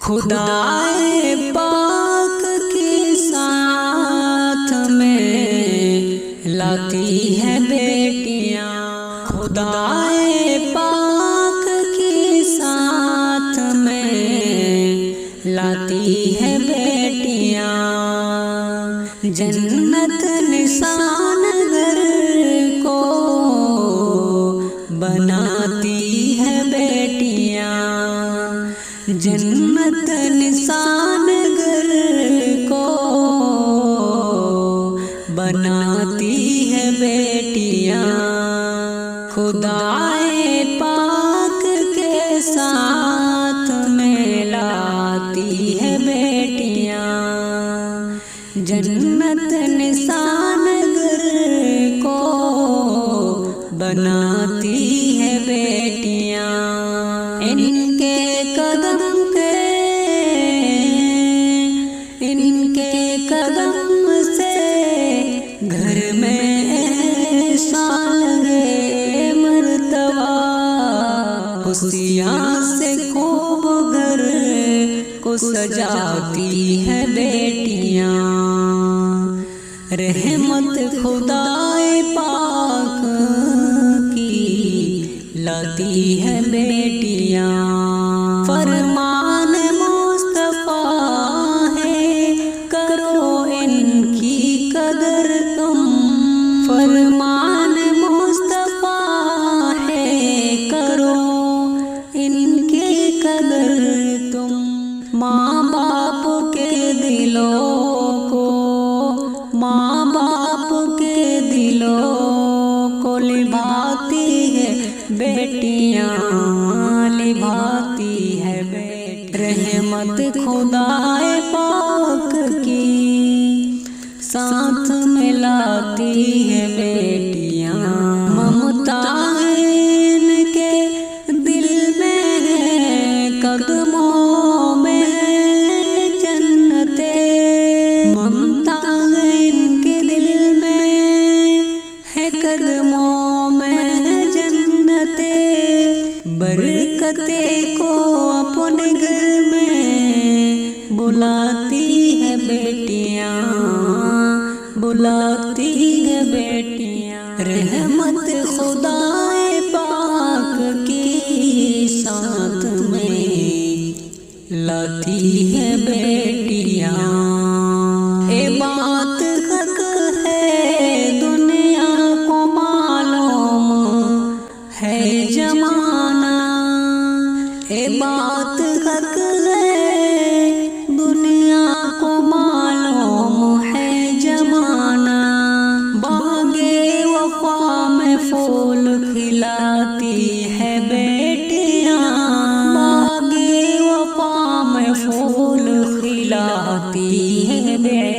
خدائے پاک کے ساتھ میں لاتی ہے بیٹیاں، خدائے پاک کے ساتھ میں لاتی ہے بیٹیاں، جنت نشان گھر کو بناتی ہے بیٹیاں، جنت نشان گھر کو بناتی ہے بیٹیاں، خدائے پاک کے ساتھ میں لاتی ہے بیٹیاں، جنت نشان گھر کو بناتی ہے بیٹیاں، ان کے قدم سے گھر میں ایسا لگے مرتبہ، خوشیاں سے خوب گھر کو سجاتی ہے بیٹیاں، رحمت خدائے پاک کی لاتی ہے بیٹیاں، فرمان مصطفیٰ ہے کرو ان کی قدر تم، فرمان مصطفیٰ ہے کرو ان کی قدر تم، ماں باپ کے دلوں کو، ماں باپ کے دلوں کو لبھاتی ہے بیٹیاں، لبھاتی ہے بیٹیاں، رحمت خدائے پاک کی ساتھ میں لاتی ہے بیٹیاں، ممتا ان کے دل میں ہے قدموں میں جنتے، ممتا ان کے دل میں ہے قدموں میں جنتے، برکتیں کو اپنے گھر میں بلاتی ہے بیٹیاں، بلاتی ہے بیٹیاں، رحمت خدائے پاک کی ساتھ میں لاتی ہے بیٹیاں، اے بات حق ہے دنیا کو معلوم ہے زمانہ، اے بات حق ہے دنیا کو معلوم ہے زمانہ، باغے وفا میں پھول کھلاتی ہے بیٹیاں، باغے وفا میں پھول کھلاتی ہے بیٹیاں،